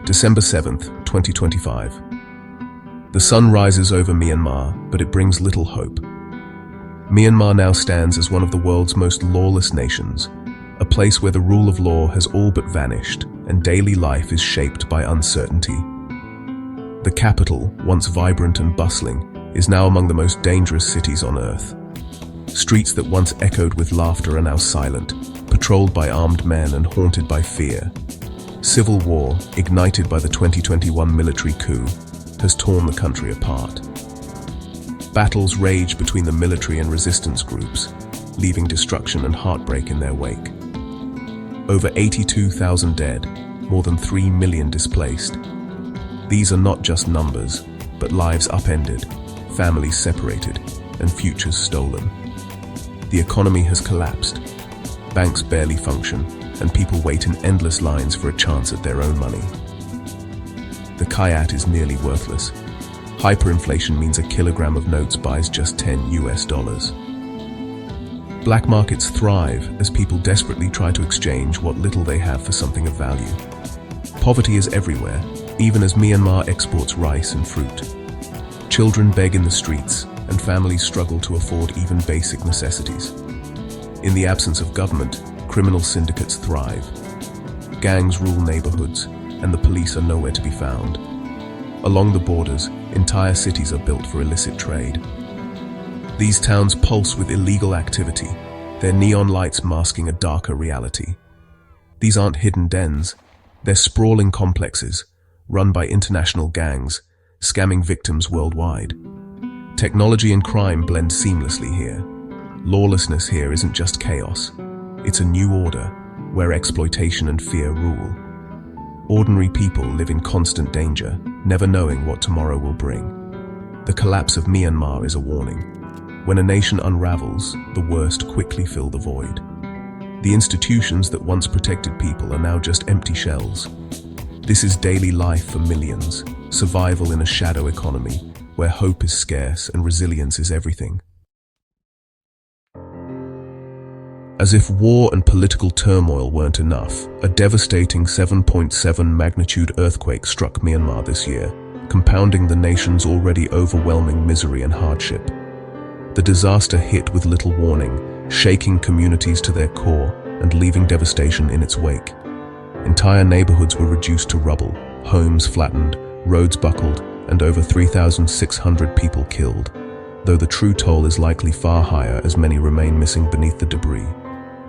December 7th, 2025. The sun rises over Myanmar, but it brings little hope. Myanmar now stands as one of the world's most lawless nations, a place where the rule of law has all but vanished and daily life is shaped by uncertainty. The capital, once vibrant and bustling, is now among the most dangerous cities on earth. Streets that once echoed with laughter are now silent, patrolled by armed men and haunted by fear. Civil war, ignited by the 2021 military coup, has torn the country apart. Battles rage between the military and resistance groups, leaving destruction and heartbreak in their wake. Over 82,000 dead, more than 3 million displaced. These are not just numbers, but lives upended, families separated, and futures stolen. The economy has collapsed. Banks barely function, and people wait in endless lines for a chance at their own money. The kyat is nearly worthless. Hyperinflation means a kilogram of notes buys just $10. Black markets thrive as people desperately try to exchange what little they have for something of value. Poverty is everywhere, even as Myanmar exports rice and fruit. Children beg in the streets, and families struggle to afford even basic necessities. In the absence of government, criminal syndicates thrive. Gangs rule neighborhoods, and the police are nowhere to be found. Along the borders, entire cities are built for illicit trade. These towns pulse with illegal activity, their neon lights masking a darker reality. These aren't hidden dens, they're sprawling complexes, run by international gangs, scamming victims worldwide. Technology and crime blend seamlessly here. Lawlessness here isn't just chaos. It's a new order, where exploitation and fear rule. Ordinary people live in constant danger, never knowing what tomorrow will bring. The collapse of Myanmar is a warning. When a nation unravels, the worst quickly fill the void. The institutions that once protected people are now just empty shells. This is daily life for millions, survival in a shadow economy, where hope is scarce and resilience is everything. As if war and political turmoil weren't enough, a devastating 7.7 magnitude earthquake struck Myanmar this year, compounding the nation's already overwhelming misery and hardship. The disaster hit with little warning, shaking communities to their core and leaving devastation in its wake. Entire neighborhoods were reduced to rubble, homes flattened, roads buckled, and over 3,600 people killed, though the true toll is likely far higher as many remain missing beneath the debris.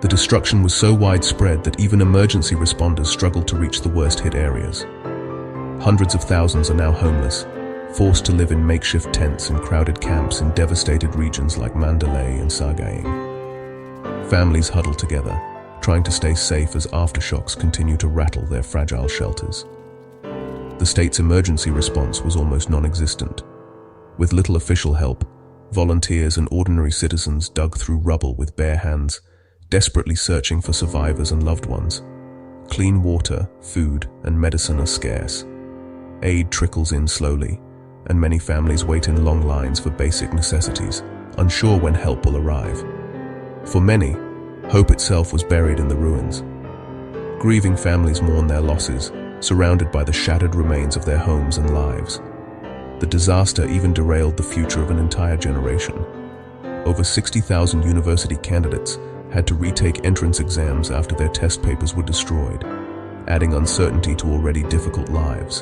The destruction was so widespread that even emergency responders struggled to reach the worst-hit areas. Hundreds of thousands are now homeless, forced to live in makeshift tents and crowded camps in devastated regions like Mandalay and Sagaing. Families huddle together, trying to stay safe as aftershocks continue to rattle their fragile shelters. The state's emergency response was almost non-existent. With little official help, volunteers and ordinary citizens dug through rubble with bare hands, desperately searching for survivors and loved ones. Clean water, food, and medicine are scarce. Aid trickles in slowly, and many families wait in long lines for basic necessities, unsure when help will arrive. For many, hope itself was buried in the ruins. Grieving families mourn their losses, surrounded by the shattered remains of their homes and lives. The disaster even derailed the future of an entire generation. Over 60,000 university candidates had to retake entrance exams after their test papers were destroyed, adding uncertainty to already difficult lives.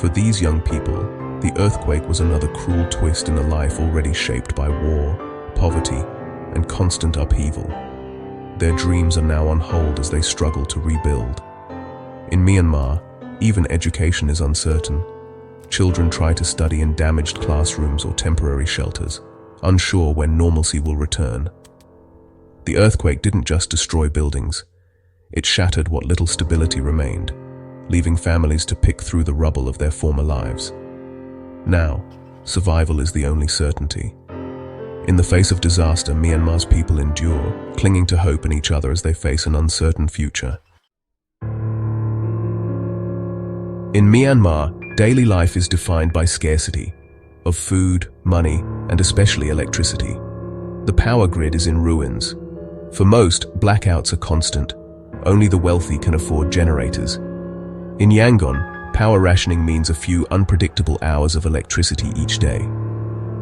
For these young people, the earthquake was another cruel twist in a life already shaped by war, poverty, and constant upheaval. Their dreams are now on hold as they struggle to rebuild. In Myanmar, even education is uncertain. Children try to study in damaged classrooms or temporary shelters, unsure when normalcy will return. The earthquake didn't just destroy buildings. It shattered what little stability remained, leaving families to pick through the rubble of their former lives. Now, survival is the only certainty. In the face of disaster, Myanmar's people endure, clinging to hope in each other as they face an uncertain future. In Myanmar, daily life is defined by scarcity of food, money, and especially electricity. The power grid is in ruins. For most, blackouts are constant. Only the wealthy can afford generators. In Yangon, power rationing means a few unpredictable hours of electricity each day.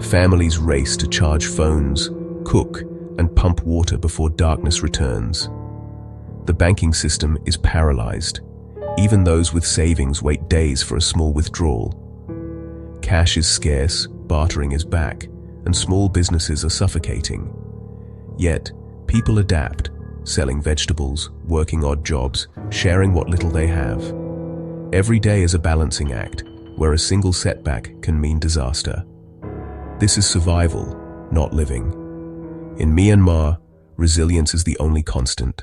Families race to charge phones, cook, and pump water before darkness returns. The banking system is paralyzed. Even those with savings wait days for a small withdrawal. Cash is scarce, bartering is back, and small businesses are suffocating. Yet, people adapt, selling vegetables, working odd jobs, sharing what little they have. Every day is a balancing act, where a single setback can mean disaster. This is survival, not living. In Myanmar, resilience is the only constant.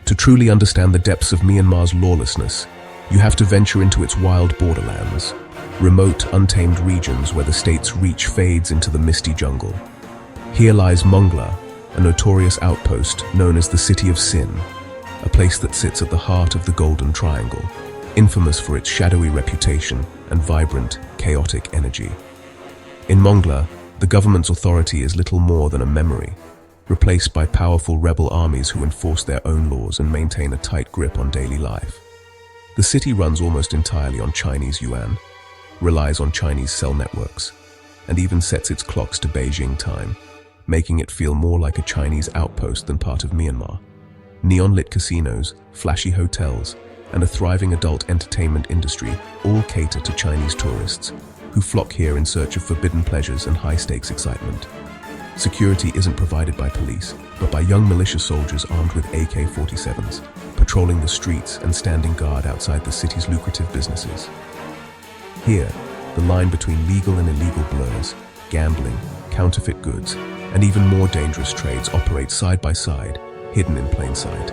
To truly understand the depths of Myanmar's lawlessness, you have to venture into its wild borderlands, remote, untamed regions where the state's reach fades into the misty jungle. Here lies Mongla, a notorious outpost known as the City of Sin, a place that sits at the heart of the Golden Triangle, infamous for its shadowy reputation and vibrant, chaotic energy. In Mongla, the government's authority is little more than a memory, replaced by powerful rebel armies who enforce their own laws and maintain a tight grip on daily life. The city runs almost entirely on Chinese yuan, relies on Chinese cell networks, and even sets its clocks to Beijing time, making it feel more like a Chinese outpost than part of Myanmar. Neon-lit casinos, flashy hotels, and a thriving adult entertainment industry all cater to Chinese tourists, who flock here in search of forbidden pleasures and high-stakes excitement. Security isn't provided by police, but by young militia soldiers armed with AK-47s, patrolling the streets and standing guard outside the city's lucrative businesses. Here, the line between legal and illegal blurs, gambling, counterfeit goods, and even more dangerous trades operate side by side, hidden in plain sight.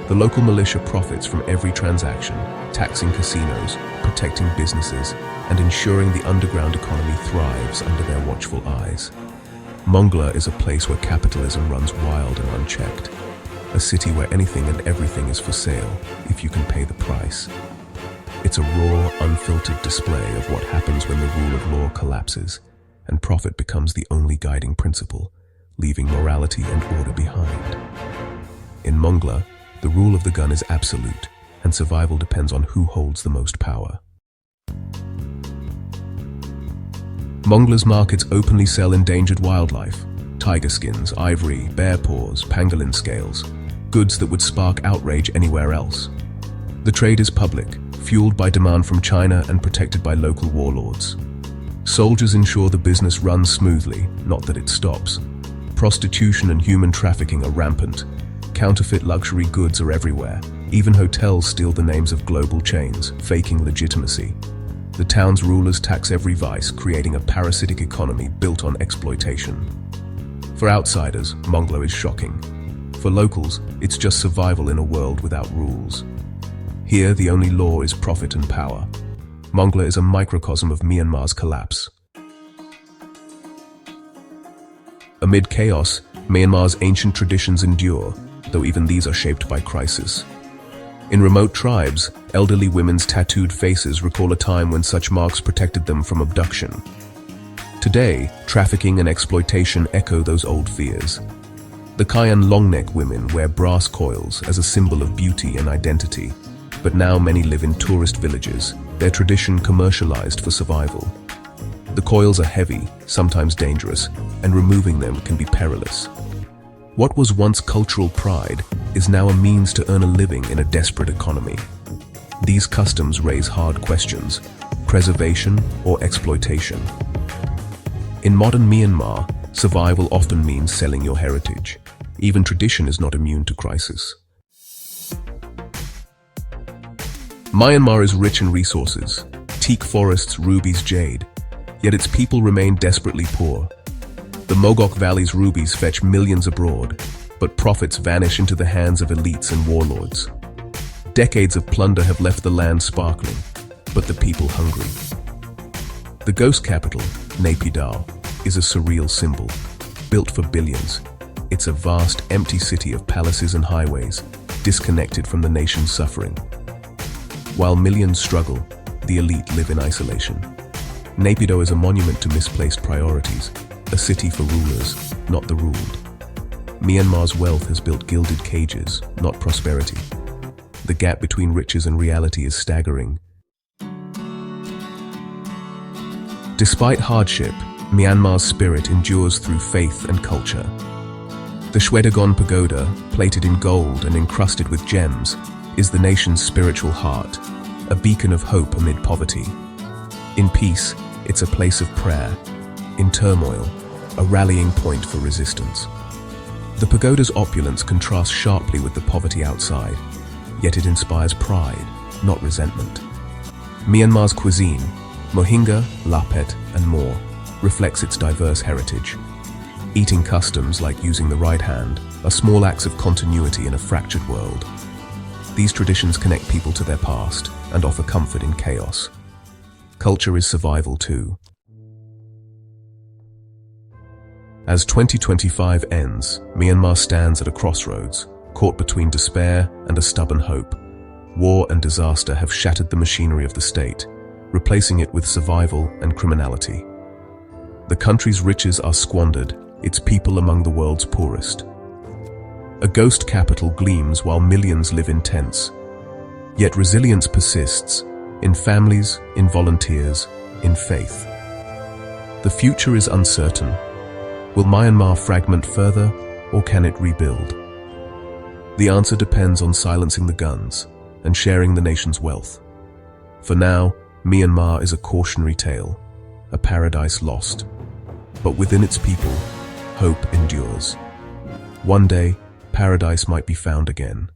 The local militia profits from every transaction, taxing casinos, protecting businesses, and ensuring the underground economy thrives under their watchful eyes. Mongla is a place where capitalism runs wild and unchecked, a city where anything and everything is for sale if you can pay the price. It's a raw, unfiltered display of what happens when the rule of law collapses and profit becomes the only guiding principle, leaving morality and order behind. In Mongla, the rule of the gun is absolute, and survival depends on who holds the most power. Mongla's markets openly sell endangered wildlife, tiger skins, ivory, bear paws, pangolin scales, goods that would spark outrage anywhere else. The trade is public, fueled by demand from China and protected by local warlords. Soldiers ensure the business runs smoothly, not that it stops. Prostitution and human trafficking are rampant. Counterfeit luxury goods are everywhere. Even hotels steal the names of global chains, faking legitimacy. The town's rulers tax every vice, creating a parasitic economy built on exploitation. For outsiders, Mongla is shocking. For locals, it's just survival in a world without rules. Here, the only law is profit and power. Mongla is a microcosm of Myanmar's collapse. Amid chaos, Myanmar's ancient traditions endure, though even these are shaped by crisis. In remote tribes, elderly women's tattooed faces recall a time when such marks protected them from abduction. Today, trafficking and exploitation echo those old fears. The Kayan long-neck women wear brass coils as a symbol of beauty and identity, but now many live in tourist villages, their tradition commercialized for survival. The coils are heavy, sometimes dangerous, and removing them can be perilous. What was once cultural pride is now a means to earn a living in a desperate economy. These customs raise hard questions: preservation or exploitation? In modern Myanmar, survival often means selling your heritage. Even tradition is not immune to crisis. Myanmar is rich in resources: teak forests, rubies, jade. Yet its people remain desperately poor. The Mogok Valley's rubies fetch millions abroad, but profits vanish into the hands of elites and warlords. Decades of plunder have left the land sparkling, but the people hungry. The ghost capital, Naypyidaw, is a surreal symbol. Built for billions, it's a vast, empty city of palaces and highways, disconnected from the nation's suffering. While millions struggle, the elite live in isolation. Naypyidaw is a monument to misplaced priorities, a city for rulers, not the ruled. Myanmar's wealth has built gilded cages, not prosperity. the gap between riches and reality is staggering. Despite hardship, Myanmar's spirit endures through faith and culture. The Shwedagon Pagoda, plated in gold and encrusted with gems, is the nation's spiritual heart, a beacon of hope amid poverty. In peace, it's a place of prayer. In turmoil, a rallying point for resistance. The pagoda's opulence contrasts sharply with the poverty outside, yet it inspires pride, not resentment. Myanmar's cuisine, mohinga, lapet, and more, reflects its diverse heritage. Eating customs, like using the right hand, are small acts of continuity in a fractured world. These traditions connect people to their past and offer comfort in chaos. Culture is survival too. As 2025 ends, Myanmar stands at a crossroads, caught between despair and a stubborn hope. War and disaster have shattered the machinery of the state, replacing it with survival and criminality. The country's riches are squandered, its people among the world's poorest. A ghost capital gleams while millions live in tents. Yet resilience persists, in families, in volunteers, in faith. The future is uncertain. Will Myanmar fragment further, or can it rebuild? The answer depends on silencing the guns and sharing the nation's wealth. For now, Myanmar is a cautionary tale, a paradise lost. But within its people, hope endures. One day, paradise might be found again.